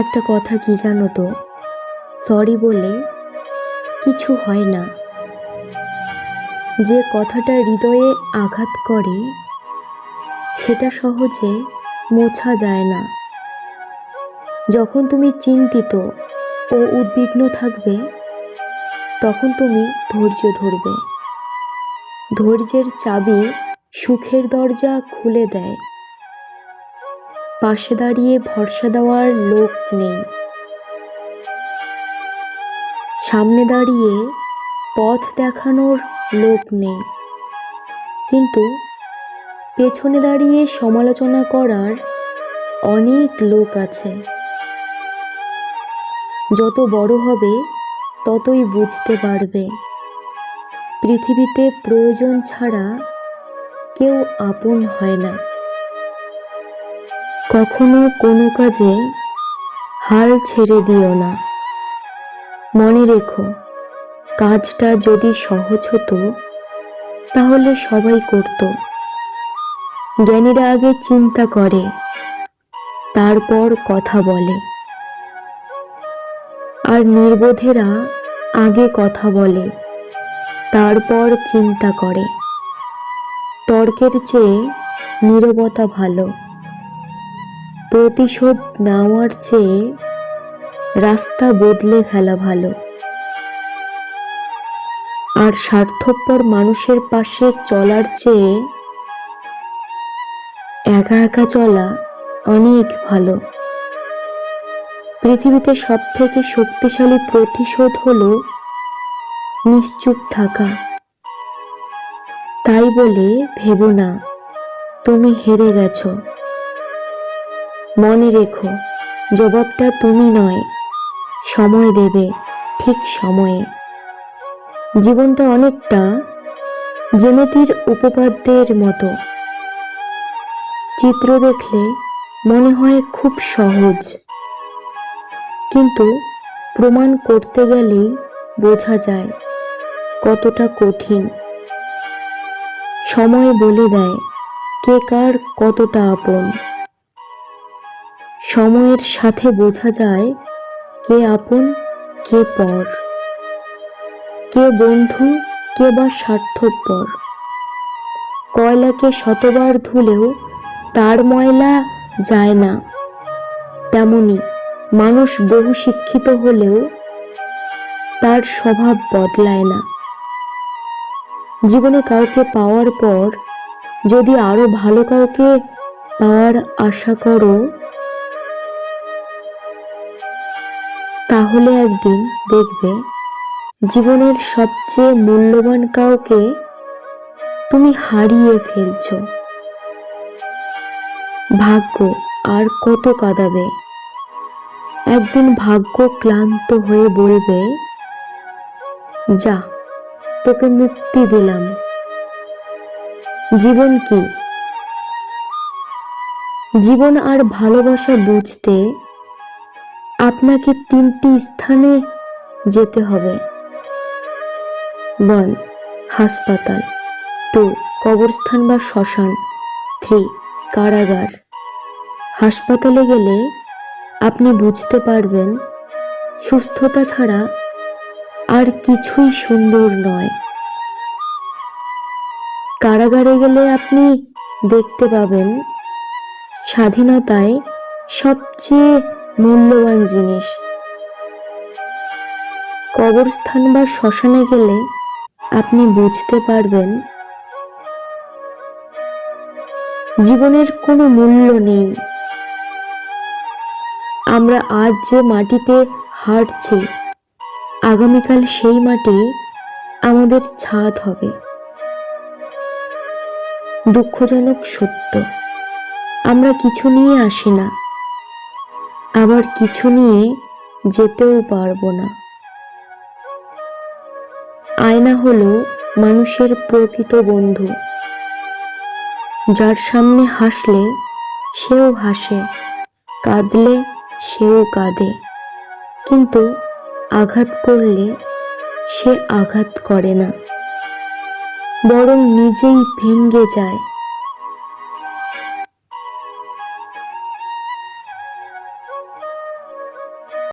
একটা কথা কি জানো তো, সরি বলে কিছু হয় না। যে কথাটা হৃদয়ে আঘাত করে সেটা সহজে মোছা যায় না। যখন তুমি চিন্তিত ও উদ্বিগ্ন থাকবে তখন তুমি ধৈর্য ধরবে। ধৈর্যের চাবি সুখের দরজা খুলে দেয়। পাশে দাঁড়িয়ে ভরসা দেওয়ার লোক নেই, সামনে দাঁড়িয়ে পথ দেখানোর লোক নেই, কিন্তু পেছনে দাঁড়িয়ে সমালোচনা করার অনেক লোক আছে। যত বড় হবে ততই বুঝতে পারবে পৃথিবীতে প্রয়োজন ছাড়া কেউ আপন হয় না। কখনো কোনো কাজে হাল ছেড়ে দিও না। মনে রেখো, কাজটা যদি সহজ হতো তাহলে সবাই করত। জ্ঞানীরা আগে চিন্তা করে, তারপর কথা বলে, আর নির্বোধেরা আগে কথা বলে, তারপর চিন্তা করে। তর্কের চেয়ে নীরবতা ভালো। প্রতিশোধ নেওয়ার চেয়ে রাস্তা বদলে ফেলা ভালো। আর স্বার্থপর মানুষের পাশে চলার চেয়ে একা একা চলা অনেক ভালো। পৃথিবীতে সবথেকে শক্তিশালী প্রতিশোধ হলো নিশ্চুপ থাকা। তাই বলে ভেবো না তুমি হেরে গেছো। মনে রেখো, জবাবটা তুমি নয়, সময় দেবে ঠিক সময়ে। জীবনটা অনেকটা জ্যামিতির উপপাদ্যের মতো। চিত্র দেখলে মনে হয় খুব সহজ, কিন্তু প্রমাণ করতে গেলেই বোঝা যায় কতটা কঠিন। সময় বলে দেয় কে কার কতটা আপন। সময়ের সাথে বোঝা যায় কে আপন কে পর, কে বন্ধু কে বা স্বার্থপর। কয়লাকে শতবার ধুলেও তার ময়লা যায় না, তেমনি মানুষ বহু শিক্ষিত হলেও তার স্বভাব বদলায় না। জীবনে কাউকে পাওয়ার পর যদি আরো ভালো কাউকে পাওয়ার আশা করো, তাহলে একদিন দেখবে জীবনের সবচেয়ে মূল্যবান কাউকে তুমি হারিয়ে ফেলছো। ভাগ্য আর কত কাঁদাবে। একদিন ভাগ্য ক্লান্ত হয়ে বলবে, যা, তোকে মুক্তি দিলাম। জীবন কি? জীবন আর ভালোবাসা বুঝতে আপনাকে 3টি স্থানে যেতে হবে। 1. হাসপাতাল। 2. কবরস্থান বা শ্মশান। 3. কারাগার। হাসপাতালে গেলে আপনি বুঝতে পারবেন সুস্থতা ছাড়া আর কিছুই সুন্দর নয়। কারাগারে গেলে আপনি দেখতে পাবেন স্বাধীনতায় সবচেয়ে মূল্যবান জিনিস। কবরস্থান বা শ্মশানে গেলে আপনি বুঝতে পারবেন জীবনের কোনো মূল্য নেই। আমরা আজ যে মাটিতে হাঁটছি, আগামীকাল সেই মাটি আমাদের ছাদ হবে। দুঃখজনক সত্য, আমরা কিছু নিয়ে আসি না, আবার কিছু নিয়ে যেতেও পারবো না। আয়না হলো মানুষের প্রকৃত বন্ধু। যার সামনে হাসলে সেও হাসে, কাঁদলে সেও কাঁদে, কিন্তু আঘাত করলে সে আঘাত করে না, বরং নিজেই ভেঙে যায়।